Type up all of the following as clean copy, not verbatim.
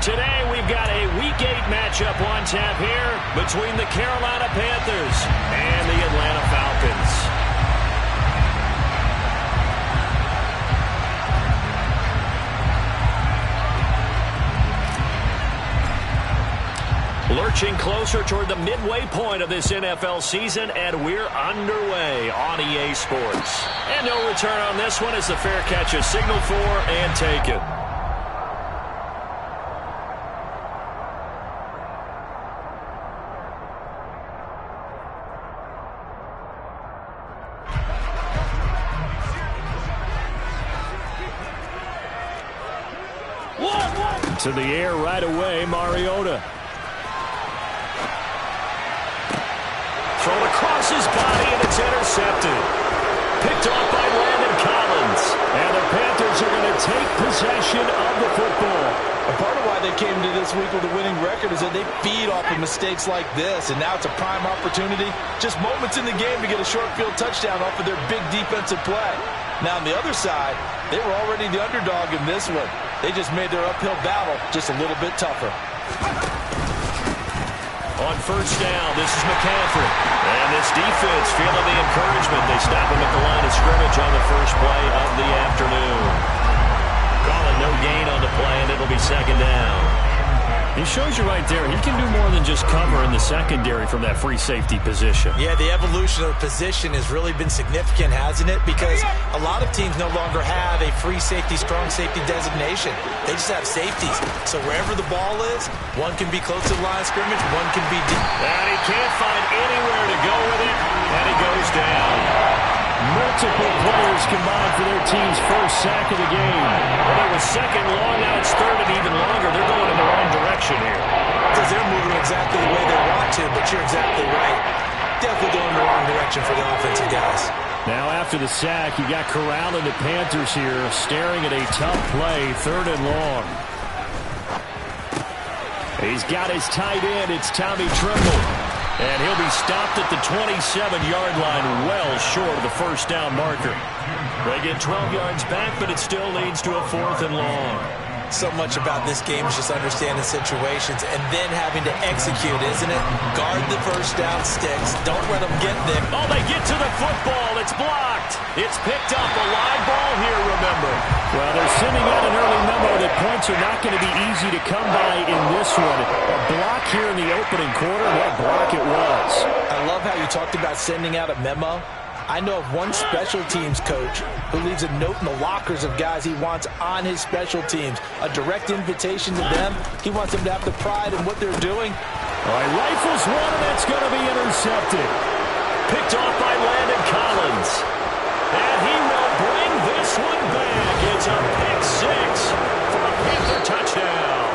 Today we've got a Week 8 matchup on tap here between the Carolina Panthers and the Atlanta Falcons. Lurching closer toward the midway point of this NFL season, and we're underway on EA Sports. And no return on this one as the fair catch is signaled for and taken. To the air right away, Mariota. Thrown across his body, and it's intercepted. Picked off by Landon Collins. And the Panthers are going to take possession of the football. And part of why they came to this week with a winning record is that they feed off of mistakes like this. And now it's a prime opportunity. Just moments in the game to get a short field touchdown off of their big defensive play. Now on the other side, they were already the underdog in this one. They just made their uphill battle just a little bit tougher. On first down, this is McCaffrey. And this defense feeling the encouragement. They stop him at the line of scrimmage on the first play of the afternoon. Calling no gain on the play, and it'll be second down. He shows you right there, he can do more than just cover in the secondary from that free safety position. Yeah, the evolution of the position has really been significant, hasn't it? Because a lot of teams no longer have a free safety, strong safety designation. They just have safeties. So wherever the ball is, one can be close to the line of scrimmage, one can be deep. And he can't find anywhere to go with it, and he goes down. Multiple players combined for their team's first sack of the game. Well, it was second long, now it's third and even longer. They're going in the wrong direction here. Because they're moving exactly the way they want to, but you're exactly right. Definitely going in the wrong direction for the offensive guys. Now after the sack, you got Corral and the Panthers here staring at a tough play, third and long. He's got his tight end. It's Tommy Tremble. And he'll be stopped at the 27-yard line, well short of the first down marker. They get 12 yards back, but it still leads to a fourth and long. So much about this game is just understanding situations and then having to execute, isn't it? Guard the first down sticks. Don't let them get there. Oh, they get to the football. It's blocked. It's picked up. A live ball here, remember. Well, they're sending out an early memo that points are not going to be easy to come by in this one. A block here in the opening quarter. What a block it was. I love how you talked about sending out a memo. I know of one special teams coach who leaves a note in the lockers of guys he wants on his special teams. A direct invitation to them. He wants them to have the pride in what they're doing. All right, rifles one, and that's going to be intercepted. Picked off by Landon Collins. And he will bring this one back. It's a pick six for a Panther touchdown.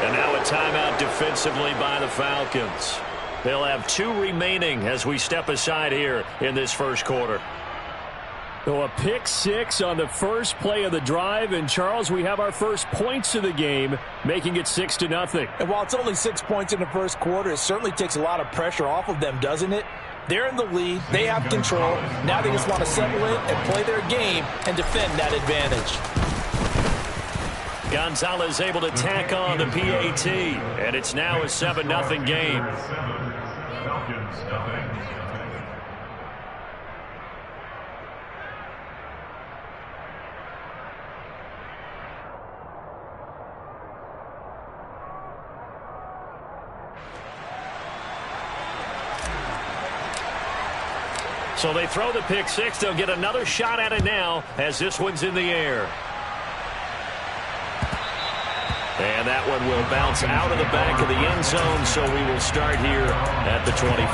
And now a timeout defensively by the Falcons. They'll have 2 remaining as we step aside here in this first quarter. So a pick six on the first play of the drive. And, Charles, we have our first points of the game, making it 6-0. And while it's only 6 points in the first quarter, it certainly takes a lot of pressure off of them, doesn't it? They're in the lead. They have control. Now they just want to settle in and play their game and defend that advantage. Gonzalez able to tack on the PAT. And it's now a 7-0 game. So they throw the pick six. They'll get another shot at it now as this one's in the air. And that one will bounce out of the back of the end zone, so we will start here at the 25.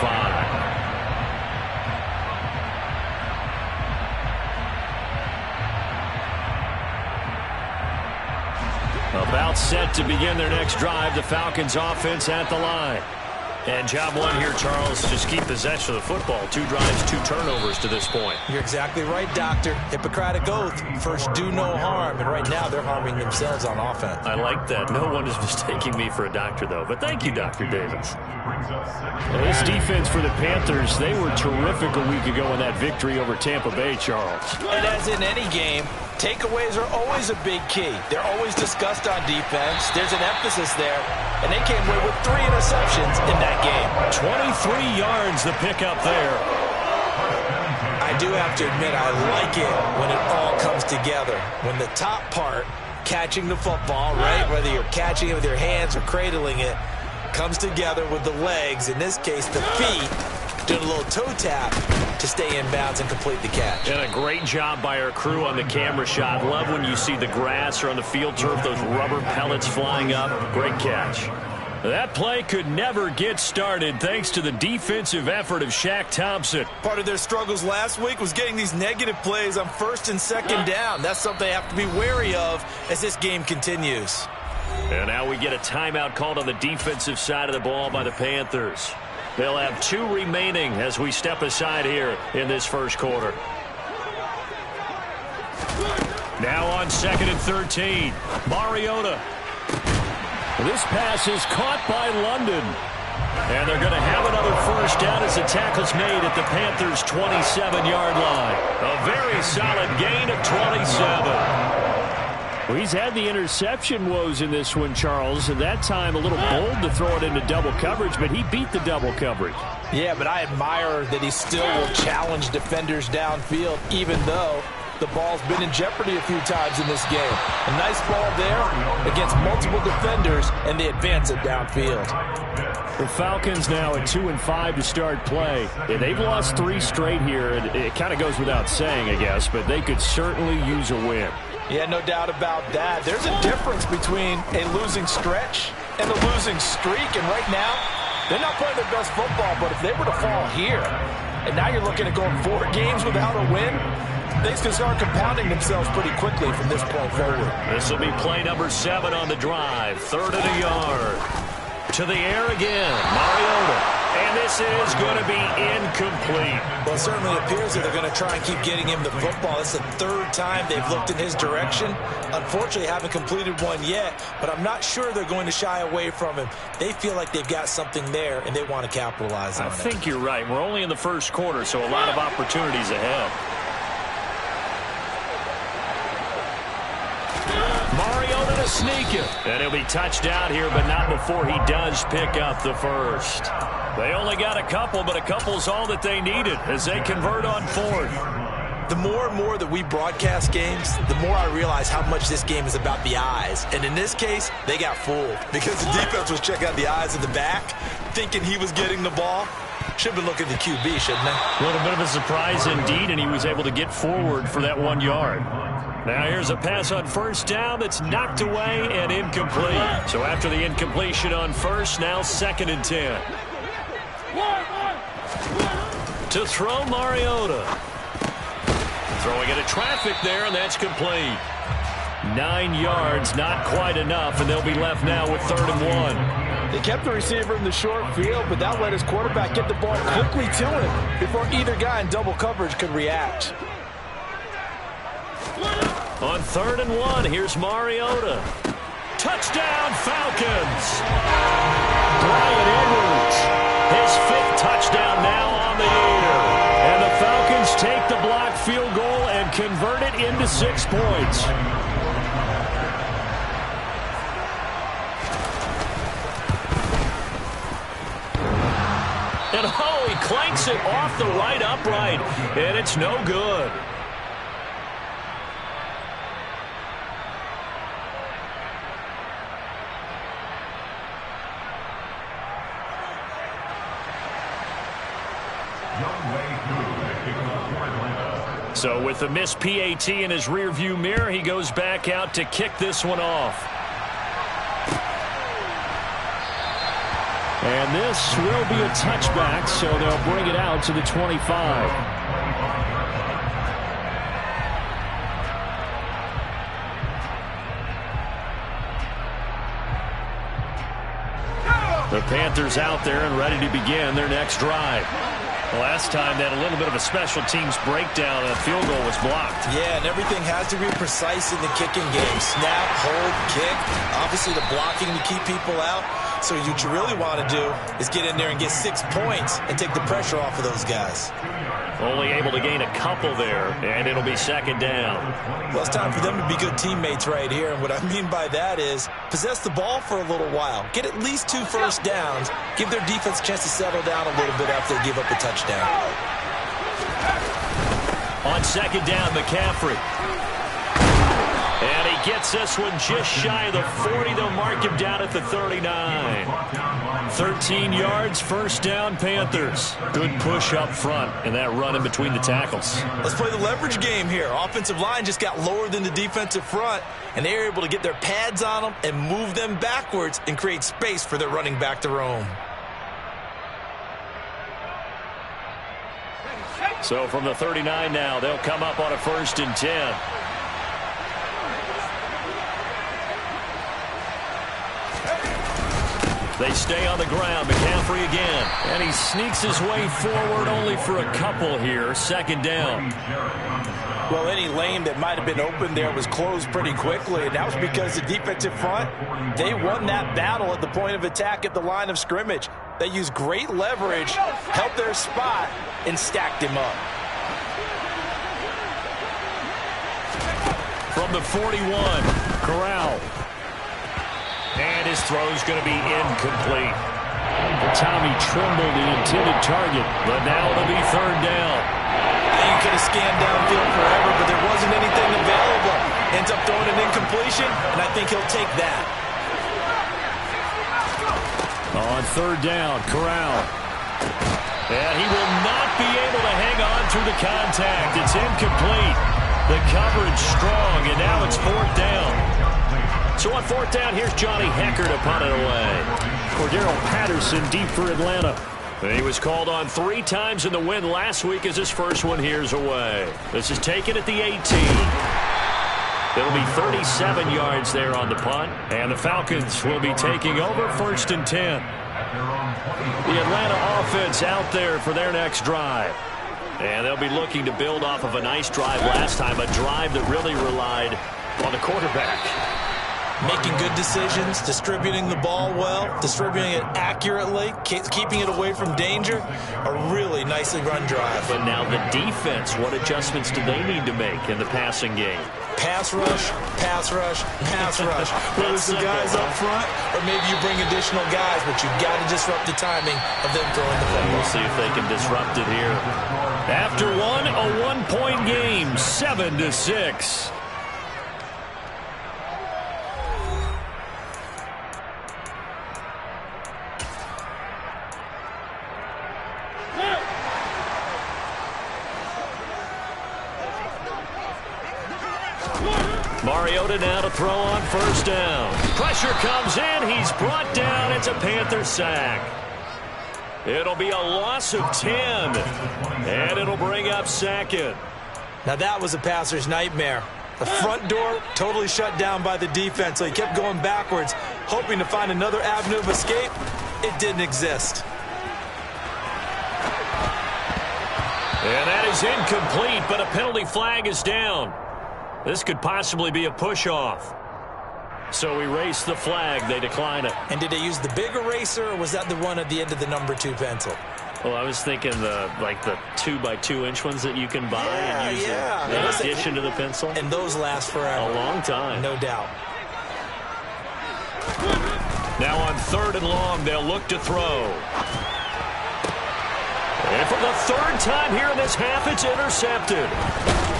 About set to begin their next drive, the Falcons offense at the line. And job one here, Charles, just keep possession of the football. 2 drives, 2 turnovers to this point. You're exactly right, Doctor. Hippocratic oath. First, do no harm. And right now, they're harming themselves on offense. I like that. No one is mistaking me for a doctor, though. But thank you, Dr. Davis. Well, this defense for the Panthers, they were terrific a week ago in that victory over Tampa Bay, Charles. And as in any game, Takeaways are always a big key. They're always discussed on defense. There's an emphasis there, and they came away with 3 interceptions in that game. 23 yards the pickup there. I do have to admit, I like it when it all comes together. When the top part, catching the football, right, whether you're catching it with your hands or cradling it, comes together with the legs, in this case the feet, doing a little toe tap to stay in bounds and complete the catch. And a great job by our crew on the camera shot. Love when you see the grass or on the field turf, those rubber pellets flying up. Great catch. That play could never get started thanks to the defensive effort of Shaq Thompson. Part of their struggles last week was getting these negative plays on 1st and 2nd down. That's something they have to be wary of as this game continues. And now we get a timeout called on the defensive side of the ball by the Panthers. They'll have 2 remaining as we step aside here in this first quarter. Now on 2nd and 13, Mariota. This pass is caught by London. And they're going to have another first down as the tackle's made at the Panthers' 27-yard line. A very solid gain of 27. Well, he's had the interception woes in this one, Charles, and that time a little bold to throw it into double coverage, but he beat the double coverage. Yeah, but I admire that he still will challenge defenders downfield, even though the ball's been in jeopardy a few times in this game. A nice ball there against multiple defenders, and they advance it downfield. The Falcons now at 2-5 to start play. Yeah, they've lost 3 straight here, and it kind of goes without saying, I guess, but they could certainly use a win. Yeah, no doubt about that. There's a difference between a losing stretch and a losing streak, and right now, they're not playing their best football, but if they were to fall here, and now you're looking at going 4 games without a win, things can start compounding themselves pretty quickly from this point forward. This will be play number 7 on the drive. 3rd and a yard. To the air again, Mariota. And this is going to be incomplete. Well, it certainly appears that they're going to try and keep getting him the football. It's the 3rd time they've looked in his direction. Unfortunately, haven't completed one yet, but I'm not sure they're going to shy away from him. They feel like they've got something there, and they want to capitalize on it. I think you're right. We're only in the first quarter, so a lot of opportunities ahead. Mariota to sneak it. And he'll be touched out here, but not before he does pick up the first. They only got a couple, but a couple's all that they needed as they convert on 4th. The more and more that we broadcast games, the more I realize how much this game is about the eyes. And in this case, they got fooled because the defense was checking out the eyes of the back, thinking he was getting the ball. Should have been looking at the QB, shouldn't they? A little bit of a surprise indeed, and he was able to get forward for that 1 yard. Now here's a pass on 1st down that's knocked away and incomplete. So after the incompletion on 1st, now 2nd and 10. To throw Mariota. Throwing into traffic there, and that's complete. 9 yards, not quite enough, and they'll be left now with 3rd and 1. They kept the receiver in the short field, but that let his quarterback get the ball quickly to him before either guy in double coverage could react. On 3rd and 1, here's Mariota. Touchdown, Falcons! Brian Edwards, his 5th touchdown now on the year. And the Falcons take the blocked field goal and convert it into 6 points. And oh, he clanks it off the right upright, and it's no good. So with the missed PAT in his rearview mirror, he goes back out to kick this one off. And this will be a touchback, so they'll bring it out to the 25. The Panthers out there and ready to begin their next drive. Last time, they had a little bit of a special teams breakdown. A field goal was blocked. Yeah, and everything has to be precise in the kicking game. Snap, hold, kick. Obviously, the blocking to keep people out. So what you really want to do is get in there and get 6 points and take the pressure off of those guys. Only able to gain a couple there, and it'll be second down. Well, it's time for them to be good teammates right here, and what I mean by that is possess the ball for a little while. Get at least 2 first downs. Give their defense a chance to settle down a little bit after they give up a touchdown. On second down, McCaffrey. And he gets this one just shy of the 40. They'll mark him down at the 39. 13 yards, first down, Panthers. Good push up front and that run in between the tackles. Let's play the leverage game here. Offensive line just got lower than the defensive front, and they were able to get their pads on them and move them backwards and create space for their running back to roam. So from the 39 now, they'll come up on a 1st and 10. They stay on the ground. McCaffrey again. And he sneaks his way forward only for a couple here. Second down. Well, any lane that might have been open there was closed pretty quickly, and that was because the defensive front, they won that battle at the point of attack at the line of scrimmage. They used great leverage, helped their spot, and stacked him up. From the 41, Corral. And his throw's going to be incomplete. Tommy Tremble, the intended target, but now it'll be 3rd down. You could have scanned downfield forever, but there wasn't anything available. Ends up throwing an incompletion, and I think he'll take that. On 3rd down, Corral. And he will not be able to hang on through the contact. It's incomplete. The coverage strong, and now it's 4th down. So on 4th down, here's Johnny Hecker to punt it away. Cordero Patterson deep for Atlanta. He was called on 3 times in the win last week as his first one here's away. This is taken at the 18. It'll be 37 yards there on the punt, and the Falcons will be taking over 1st and 10. The Atlanta offense out there for their next drive. And they'll be looking to build off of a nice drive last time, a drive that really relied on the quarterback. Making good decisions, distributing the ball well, distributing it accurately, keeping it away from danger. A really nicely run drive. But now the defense, what adjustments do they need to make in the passing game? Pass rush, pass rush, pass rush. Whether it's the guys up front or maybe you bring additional guys, but you've got to disrupt the timing of them throwing the football. We'll see if they can disrupt it here. After one, a 1-point game, 7-6. Mariota now to throw on 1st down. Pressure comes in. He's brought down. It's a Panther sack. It'll be a loss of 10. And it'll bring up 2nd. Now that was a passer's nightmare. The front door totally shut down by the defense, so he kept going backwards, hoping to find another avenue of escape. It didn't exist. And that is incomplete, but a penalty flag is down. This could possibly be a push-off. So we race the flag. They decline it. And did they use the big eraser, or was that the one at the end of the number 2 pencil? Well, I was thinking the 2x2-inch ones that you can buy and use in addition to the pencil. And those last forever. A long time. No doubt. Now on 3rd and long, they'll look to throw. And for the 3rd time here in this half, it's intercepted.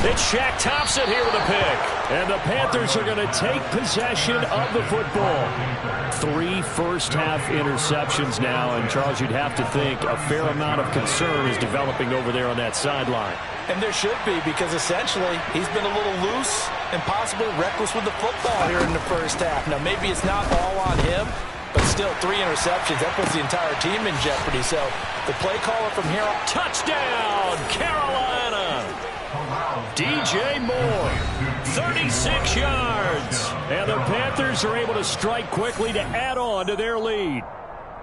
It's Shaq Thompson here with a pick. And the Panthers are going to take possession of the football. 3 first-half interceptions now. And, Charles, you'd have to think a fair amount of concern is developing over there on that sideline. And there should be, because essentially he's been a little loose and possibly reckless with the football here in the first half. Now, maybe it's not all on him, but still 3 interceptions. That puts the entire team in jeopardy. So the play caller from here on. Touchdown, Carolina. DJ Moore, 36 yards. And the Panthers are able to strike quickly to add on to their lead.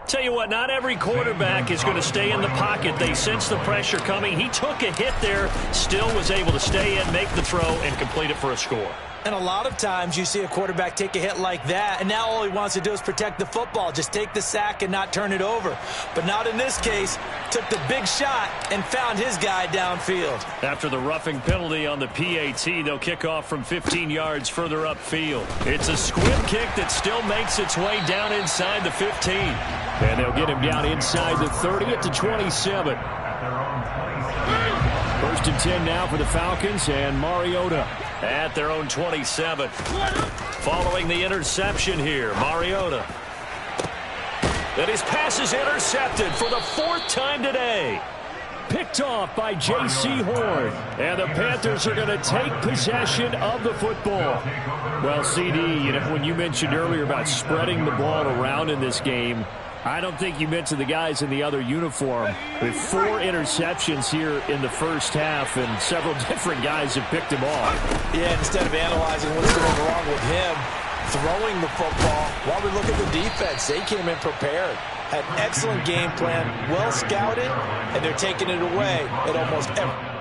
Tell you what, not every quarterback is going to stay in the pocket. They sense the pressure coming. He took a hit there, still was able to stay in, make the throw, and complete it for a score. And a lot of times you see a quarterback take a hit like that, and now all he wants to do is protect the football. Just take the sack and not turn it over. But not in this case. Took the big shot and found his guy downfield. After the roughing penalty on the PAT, they'll kick off from 15 yards further upfield. It's a squib kick that still makes its way down inside the 15. And they'll get him down inside the 30 at the 27. First and 10 now for the Falcons, and Mariota at their own 27. Following the interception here, Mariota. And his pass is intercepted for the 4th time today. Picked off by J.C. Horn. And the Panthers are going to take possession of the football. Well, CD, when you mentioned earlier about spreading the ball around in this game, I don't think you mentioned the guys in the other uniform. With 4 interceptions here in the first half, and several different guys have picked him off. Yeah, instead of analyzing what's going wrong with him, throwing the football, while we look at the defense, they came in prepared. Had excellent game plan, well scouted, and they're taking it away at almost every